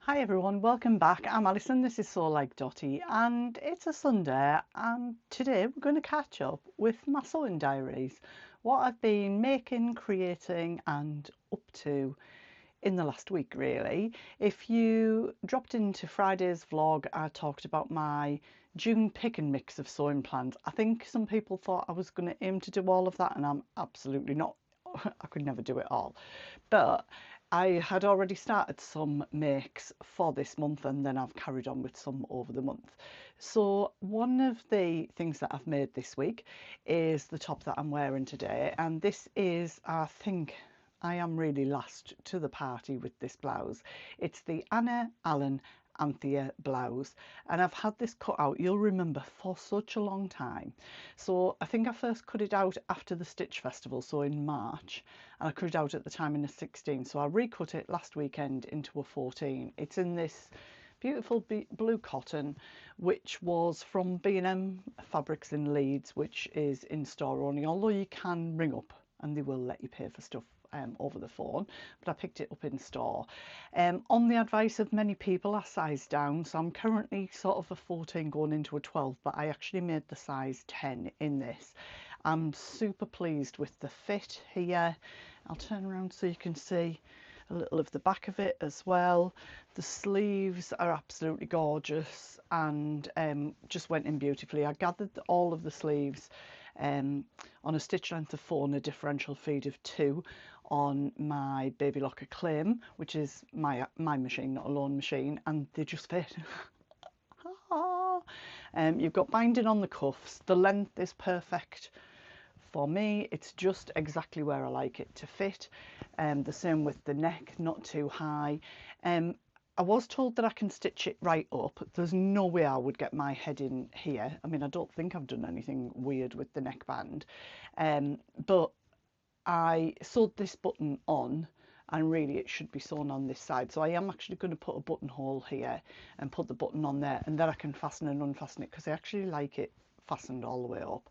Hi everyone, welcome back. I'm Alison, this is So Like Dotty, and it's a Sunday, and today we're going to catch up with my sewing diaries. What I've been making, creating, and up to in the last week, really. If you dropped into Friday's vlog, I talked about my June pick and mix of sewing plans. I think some people thought I was going to aim to do all of that, and I'm absolutely not. I could never do it all. But I had already started some makes for this month, and then I've carried on with some over the month. So one of the things that I've made this week is the top that I'm wearing today, and this is, I think I am really last to the party with this blouse. It's the Anna Allen Anthia blouse, and I've had this cut out, you'll remember, for such a long time. So I think I first cut it out after the Stitch Festival, so in March, and I cut it out at the time in a 16, so I recut it last weekend into a 14. It's in this beautiful blue cotton, which was from B&M Fabrics in Leeds, which is in store only, although you can ring up and they will let you pay for stuff over the phone, but I picked it up in store. On the advice of many people, I sized down, so I'm currently sort of a 14 going into a 12, but I actually made the size 10 in this. I'm super pleased with the fit here. I'll turn around so you can see a little of the back of it as well. The sleeves are absolutely gorgeous and just went in beautifully. I gathered all of the sleeves on a stitch length of 4 and a differential feed of 2 on my Baby Locker Claim, which is my machine, not a loan machine, and they just fit. You've got binding on the cuffs. The length is perfect for me. It's just exactly where I like it to fit. The same with the neck, not too high. I was told that I can stitch it right up. There's no way I would get my head in here. I mean, I don't think I've done anything weird with the neckband, but I sewed this button on, and really it should be sewn on this side. So I am actually going to put a buttonhole here and put the button on there, and then I can fasten and unfasten it because I actually like it fastened all the way up.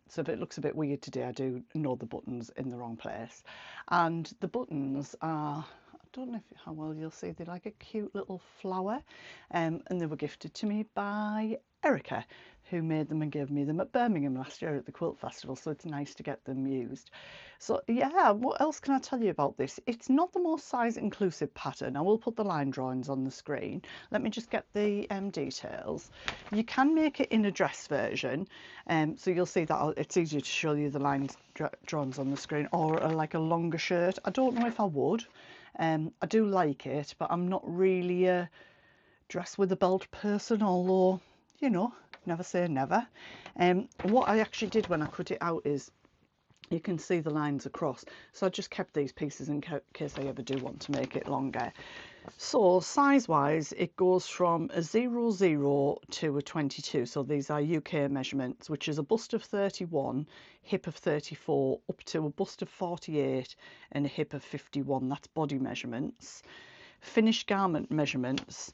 So if it looks a bit weird today, I do know the button's in the wrong place. And the buttons are, I don't know how well you'll see, they're like a cute little flower, and they were gifted to me by Erica, who made them and gave me them at Birmingham last year at the Quilt Festival, so it's nice to get them used. So yeah, what else can I tell you about this? It's not the most size inclusive pattern. I will put the line drawings on the screen. Let me just get the details. You can make it in a dress version, so you'll see that it's easier to show you the lines drawings on the screen, or like a longer shirt. I don't know if I would. I do like it, but I'm not really a dress with a belt person, although, you know, never say never. What I actually did when I cut it out is, you can see the lines across, so I just kept these pieces in case I ever do want to make it longer. So size wise, it goes from a 00 to a 22, so these are UK measurements, which is a bust of 31, hip of 34, up to a bust of 48 and a hip of 51. That's body measurements. Finished garment measurements,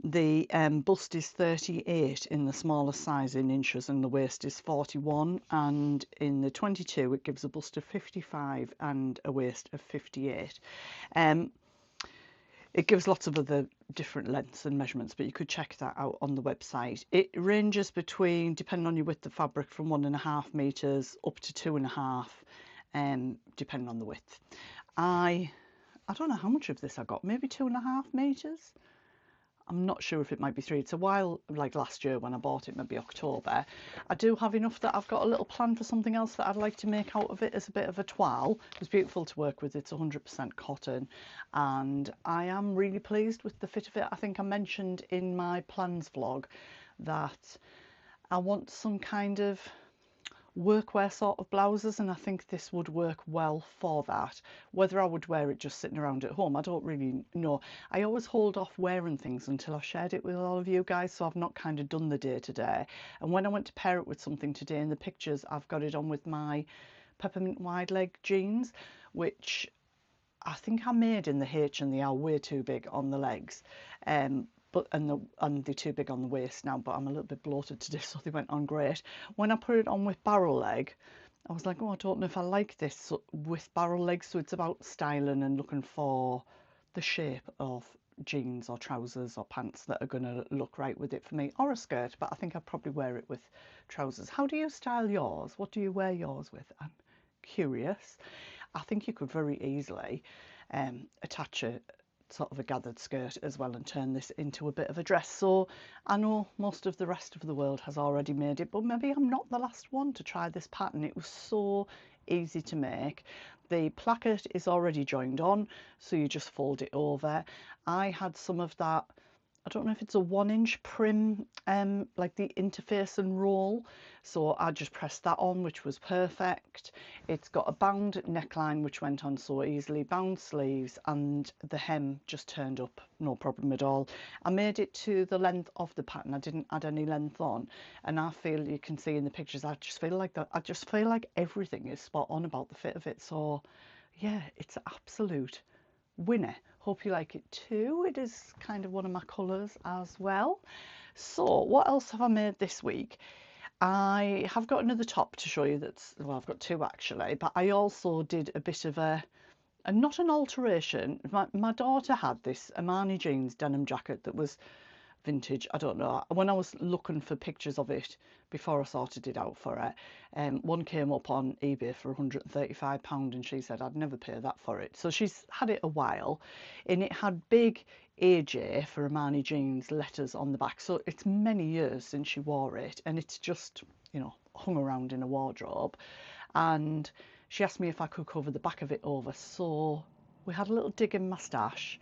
the bust is 38 in the smallest size in inches, and the waist is 41, and in the 22 it gives a bust of 55 and a waist of 58. It gives lots of other different lengths and measurements, but you could check that out on the website. It ranges between, depending on your width of fabric, from 1.5 meters up to 2.5, depending on the width. I don't know how much of this I got, maybe 2.5 meters. I'm not sure if it might be 3. It's a while, like last year when I bought it, maybe October. I do have enough that I've got a little plan for something else that I'd like to make out of it as a bit of a toile. It's beautiful to work with. It's 100% cotton, and I am really pleased with the fit of it. I think I mentioned in my plans vlog that I want some kind of workwear sort of blouses, and I think this would work well for that. Whether I would wear it just sitting around at home, I don't really know. I always hold off wearing things until I've shared it with all of you guys, so I've not kind of done the day to day. And when I went to pair it with something today, in the pictures I've got it on with my peppermint wide leg jeans, which I think I made in the H and the L way too big on the legs, but they're too big on the waist now, but I'm a little bit bloated today, so they went on great. When I put it on with barrel leg, I was like, oh, I don't know if I like this with barrel legs. So it's about styling and looking for the shape of jeans or trousers or pants that are going to look right with it for me, or a skirt, but I think I'd probably wear it with trousers. How do you style yours? What do you wear yours with? I'm curious. I think you could very easily attach a sort of a gathered skirt as well and turn this into a bit of a dress. So I know most of the rest of the world has already made it, but maybe I'm not the last one to try this pattern. It was so easy to make. The placket is already joined on, so you just fold it over. I had some of that, I don't know if it's a 1-inch prim, like the interface and roll. So I just pressed that on, which was perfect. It's got a bound neckline, which went on so easily, bound sleeves, and the hem just turned up, no problem at all. I made it to the length of the pattern. I didn't add any length on, and I feel, you can see in the pictures, I just feel like that. I just feel like everything is spot on about the fit of it. So yeah, it's an absolute winner. Hope you like it too. It is kind of one of my colours as well. So what else have I made this week? I have got another top to show you that's, well, I've got two actually, but I also did a bit of a not an alteration. My daughter had this Armani jeans denim jacket that was vintage. I don't know. When I was looking for pictures of it before I sorted it out for her, one came up on eBay for £135 and she said I'd never pay that for it. So she's had it a while, and it had big AJ for Armani jeans letters on the back. So it's many years since she wore it, and it's just, you know, hung around in a wardrobe. And she asked me if I could cover the back of it over. So we had a little dig in my stash,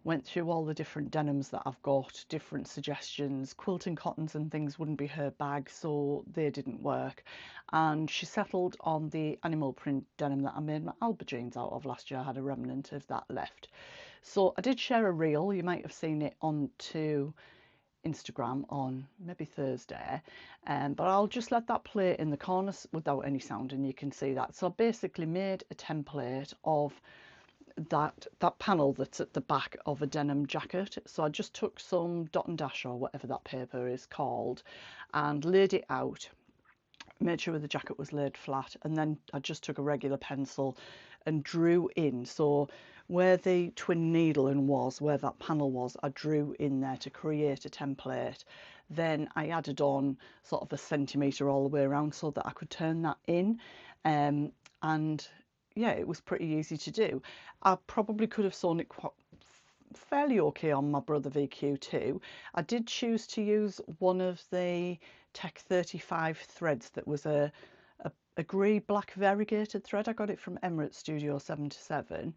went through all the different denims that I've got, different suggestions. Quilting cottons and things wouldn't be her bag, so they didn't work. And she settled on the animal print denim that I made my Alba jeans out of last year. I had a remnant of that left. So I did share a reel. You might have seen it onto Instagram on maybe Thursday, but I'll just let that play in the corners without any sound, and you can see that. So I basically made a template of that panel that's at the back of a denim jacket. So I just took some dot and dash or whatever that paper is called and laid it out, made sure the jacket was laid flat, and then I just took a regular pencil and drew in. So where the twin needle in was, where that panel was, I drew in there to create a template. Then I added on sort of a centimetre all the way around so that I could turn that in, and yeah, it was pretty easy to do. I probably could have sewn it quite fairly okay on my Brother VQ2. I did choose to use one of the Tech 35 threads that was a grey black variegated thread. I got it from Emirates Studio 77,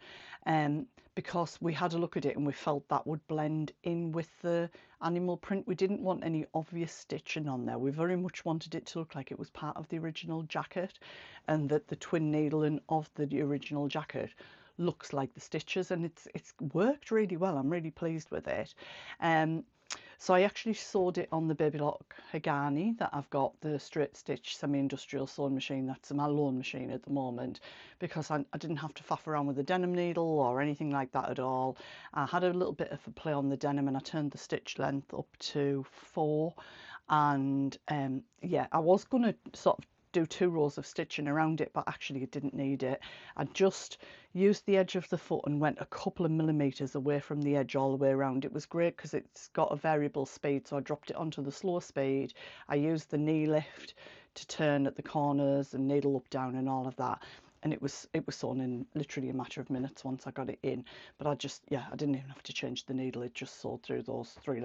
because we had a look at it and we felt that would blend in with the animal print. We didn't want any obvious stitching on there. We very much wanted it to look like it was part of the original jacket, and that the twin needling of the original jacket looks like the stitches, and it's worked really well. I'm really pleased with it. So I actually sewed it on the Baby Lock Hagani that I've got, the straight stitch semi-industrial sewing machine. That's my loan machine at the moment, because I didn't have to faff around with a denim needle or anything like that at all. I had a little bit of a play on the denim, and I turned the stitch length up to 4, and yeah, I was going to sort of do 2 rows of stitching around it, but actually it didn't need it. I just used the edge of the foot and went a couple of millimeters away from the edge all the way around. It was great because it's got a variable speed, so I dropped it onto the slow speed. I used the knee lift to turn at the corners and needle up, down and all of that, and it was sewn in literally a matter of minutes once I got it in. But I just, yeah, I didn't even have to change the needle. It just sewed through those 3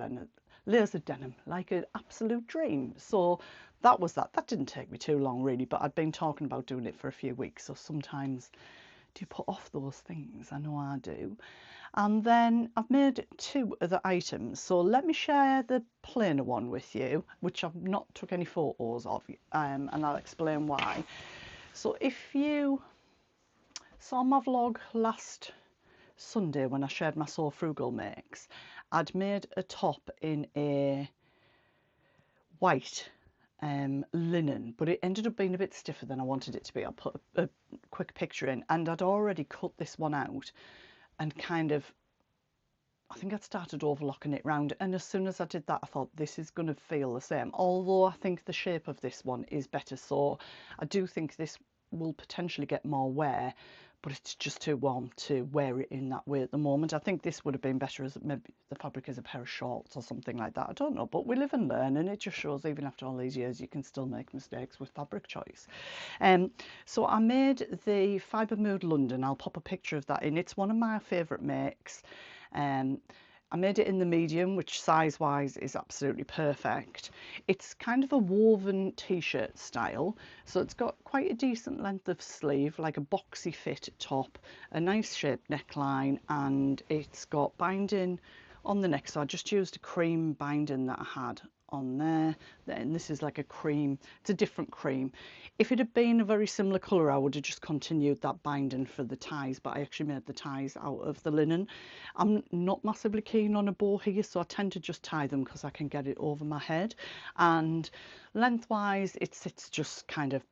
layers of denim like an absolute dream. So that was that. That didn't take me too long really, but I'd been talking about doing it for a few weeks, so sometimes do you put off those things? I know I do. And then I've made 2 other items, so let me share the plainer one with you, which I've not took any photos of, and I'll explain why. So if you saw my vlog last Sunday when I shared my So Frugal makes, I'd made a top in a white linen, but it ended up being a bit stiffer than I wanted it to be. I'll put a quick picture in, and I'd already cut this one out and kind of, I think I'd started overlocking it round, and as soon as I did that I thought this is going to feel the same, although I think the shape of this one is better. So I do think this will potentially get more wear, but it's just too warm to wear it in that way at the moment. I think this would have been better as maybe the fabric as a pair of shorts or something like that. I don't know, but we live and learn, and it just shows even after all these years you can still make mistakes with fabric choice. So I made the FiberMood London. I'll pop a picture of that in. It's one of my favourite makes. I made it in the medium, which size-wise is absolutely perfect. It's kind of a woven t-shirt style, so it's got quite a decent length of sleeve, like a boxy fit top, a nice shaped neckline, and it's got binding on the neck. So I just used a cream binding that I had on there. Then this is like a cream, it's a different cream. If it had been a very similar colour, I would have just continued that binding for the ties, but I actually made the ties out of the linen. I'm not massively keen on a bow here, so I tend to just tie them because I can get it over my head. And lengthwise, it sits just kind of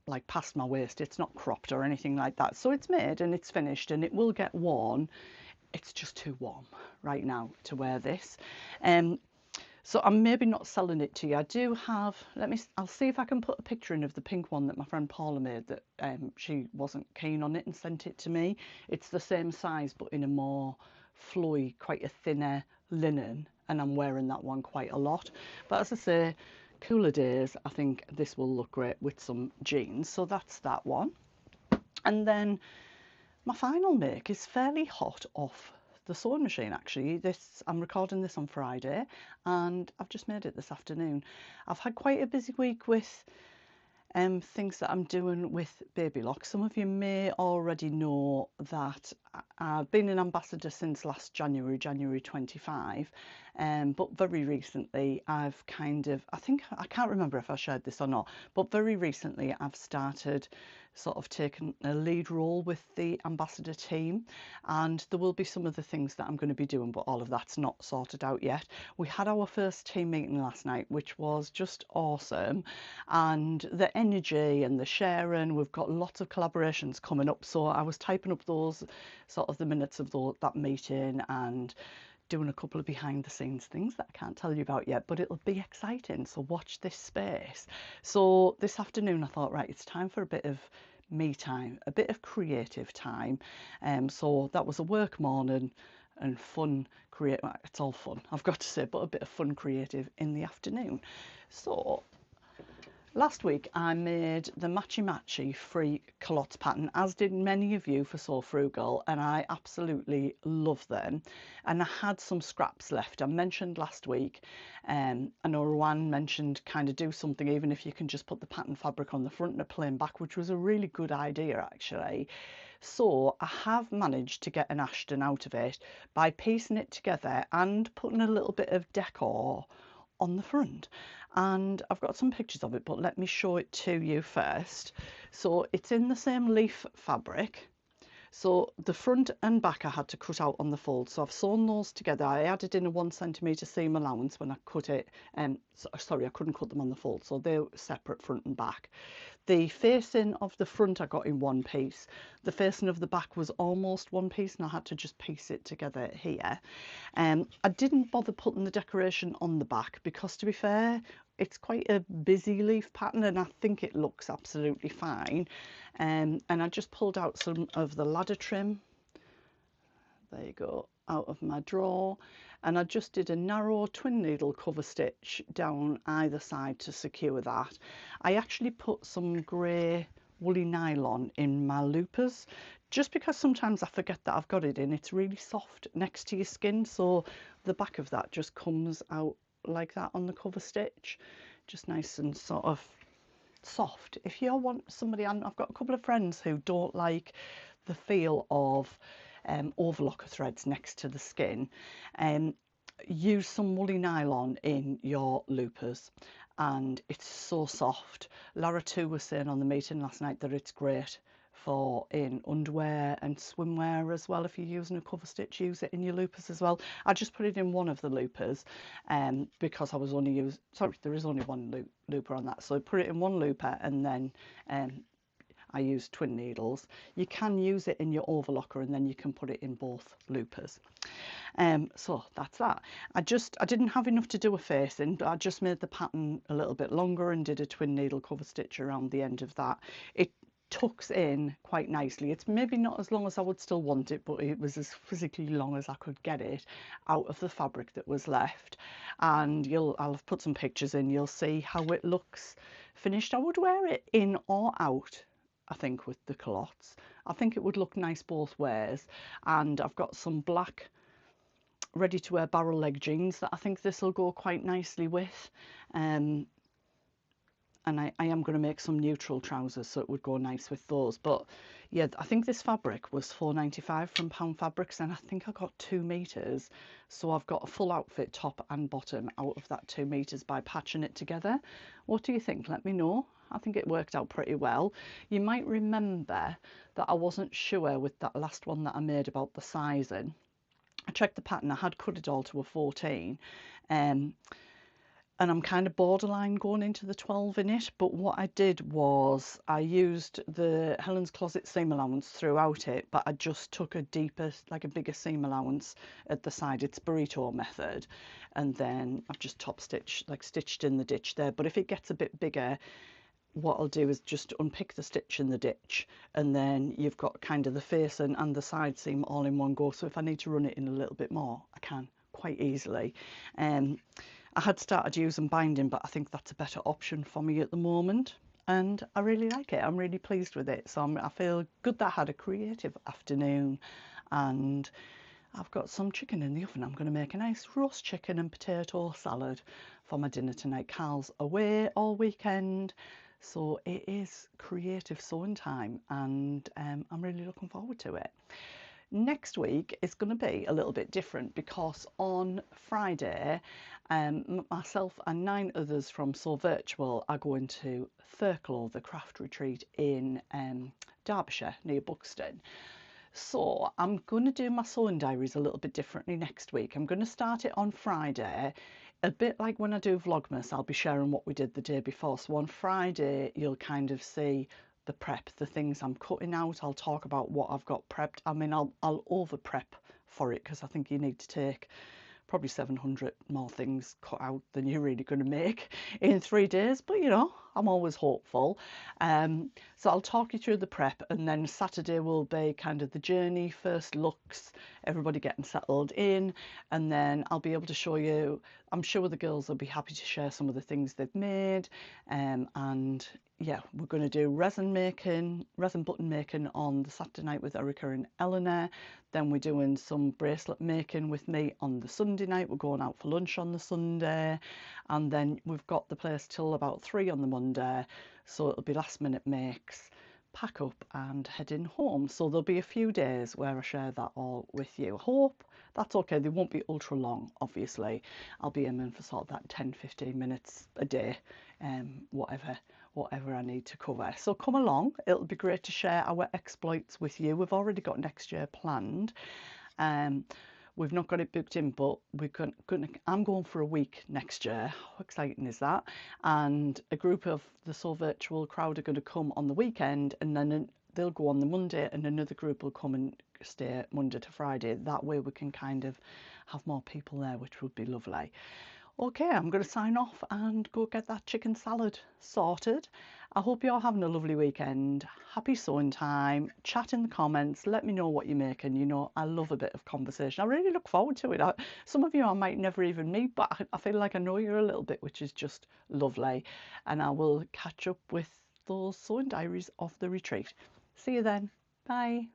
like past my waist. It's not cropped or anything like that. So it's made and it's finished, and it will get worn. It's just too warm right now to wear this. So I'm maybe not selling it to you. I do have, I'll see if I can put a picture in of the pink one that my friend Paula made that she wasn't keen on it and sent it to me. It's the same size but in a more flowy, quite a thinner linen, and I'm wearing that one quite a lot. But as I say, cooler days, I think this will look great with some jeans. So that's that one. And then my final make is fairly hot off the sewing machine actually. I'm recording this on Friday and I've just made it this afternoon. I've had quite a busy week with things that I'm doing with Baby Lock. Some of you may already know that I've been an ambassador since last January 25, but very recently I've I can't remember if I shared this or not, but very recently I've started sort of taken a lead role with the ambassador team, and there will be some of the things that I'm going to be doing, but all of that's not sorted out yet. We had our first team meeting last night, which was just awesome, and the energy and the sharing, we've got lots of collaborations coming up, so I was typing up those sort of the minutes of that meeting and doing a couple of behind the scenes things that I can't tell you about yet, but it'll be exciting, so watch this space. So this afternoon I thought, right, it's time for a bit of me time, a bit of creative time. So that was a work morning and fun it's all fun, I've got to say, but a bit of fun creative in the afternoon. So last week I made the Matchy Matchy free culottes pattern, as did many of you for So Frugal, and I absolutely love them. And I had some scraps left. I mentioned last week, I know Rowan mentioned kind of do something even if you can just put the pattern fabric on the front and a plain back, which was a really good idea actually. So I have managed to get an Ashton out of it by piecing it together and putting a little bit of decor on the front, and I've got some pictures of it, but let me show it to you first. So it's in the same leaf fabric, so the front and back I had to cut out on the fold, so I've sewn those together. I added in a 1 centimetre seam allowance when I cut it, sorry, I couldn't cut them on the fold, so they're separate front and back. The facing of the front I got in one piece. The facing of the back was almost one piece, and I had to just piece it together here. I didn't bother putting the decoration on the back because, to be fair, it's quite a busy leaf pattern and I think it looks absolutely fine. And I just pulled out some of the ladder trim, there you go, out of my drawer, and I just did a narrow twin needle cover stitch down either side to secure that. I actually put some grey woolly nylon in my loopers, just because sometimes I forget that I've got it in. It's really soft next to your skin, so the back of that just comes out like that on the cover stitch, just nice and sort of soft. If you want somebody, I've got a couple of friends who don't like the feel of overlocker threads next to the skin, use some woolly nylon in your loopers and it's so soft. Lara too was saying on the meeting last night that it's great for in underwear and swimwear as well. If you're using a cover stitch, use it in your loopers as well. I just put it in one of the loopers because I was only there is only one looper on that, so I put it in one looper and then I use twin needles. You can use it in your overlocker and then you can put it in both loopers. So that's that. I didn't have enough to do a facing, but I just made the pattern a little bit longer and did a twin needle cover stitch around the end of that. tucks in quite nicely. It's maybe not as long as I would still want it, but it was as physically long as I could get it out of the fabric that was left. And I'll have put some pictures in, you'll see how it looks finished. I would wear it in or out, I think, with the culottes. I think it would look nice both ways. And I've got some black ready to wear barrel leg jeans that I think this will go quite nicely with. And I am going to make some neutral trousers, so it would go nice with those. But yeah, I think this fabric was £4.95 from Pound Fabrics, and I think I got 2 meters, so I've got a full outfit, top and bottom, out of that 2 meters by patching it together. What do you think? Let me know. I think it worked out pretty well. You might remember that I wasn't sure with that last one that I made about the sizing. I checked the pattern, I had cut it all to a 14, and I'm kind of borderline going into the 12 in it, but what I did was I used the Helen's Closet seam allowance throughout it, but I just took a deeper, like a bigger seam allowance at the side. It's burrito method, and then I've just top stitched, like stitched in the ditch there. But if it gets a bit bigger, what I'll do is just unpick the stitch in the ditch, and then you've got kind of the face and the side seam all in one go. So if I need to run it in a little bit more, I can quite easily. I had started using binding, but I think that's a better option for me at the moment, and I really like it. I'm really pleased with it, so I feel good that I had a creative afternoon. And I've got some chicken in the oven. I'm going to make a nice roast chicken and potato salad for my dinner tonight. Carl's away all weekend, so it is creative sewing time, and I'm really looking forward to it. Next week is going to be a little bit different, because on Friday myself and 9 others from Sew Virtual are going to Thurclow, the craft retreat in Derbyshire near Buxton. So I'm going to do my sewing diaries a little bit differently next week. I'm going to start it on Friday, a bit like when I do Vlogmas. I'll be sharing what we did the day before. So on Friday you'll kind of see the prep, the things I'm cutting out. I'll talk about what I've got prepped. I mean, I'll over prep for it, because I think you need to take probably 700 more things cut out than you're really going to make in 3 days, but you know, I'm always hopeful. So I'll talk you through the prep, and then Saturday will be kind of the journey, first looks, everybody getting settled in, and then I'll be able to show you. I'm sure the girls will be happy to share some of the things they've made, and yeah, we're going to do resin button making on the Saturday night with Erica and Eleanor. Then we're doing some bracelet making with me on the Sunday night. We're going out for lunch on the Sunday, and then we've got the place till about 3 on the Monday, so it'll be last minute makes, pack up and heading home. So there'll be a few days where I share that all with you. Hope that's okay. They won't be ultra long, obviously. I'll be aiming for sort of that 10-15 minutes a day, whatever I need to cover. So come along, it'll be great to share our exploits with you. We've already got next year planned. We've not got it booked in, but I'm going for a week next year. How exciting is that? And a group of the Sew Virtual crowd are going to come on the weekend, and then they'll go on the Monday, and another group will come and stay Monday to Friday. That way we can kind of have more people there, which would be lovely. Okay, I'm going to sign off and go get that chicken salad sorted. I hope you're having a lovely weekend. Happy sewing time. Chat in the comments. Let me know what you're making. You know, I love a bit of conversation. I really look forward to it. Some of you I might never even meet, but I feel like I know you a little bit, which is just lovely. And I will catch up with those sewing diaries of the retreat. See you then. Bye.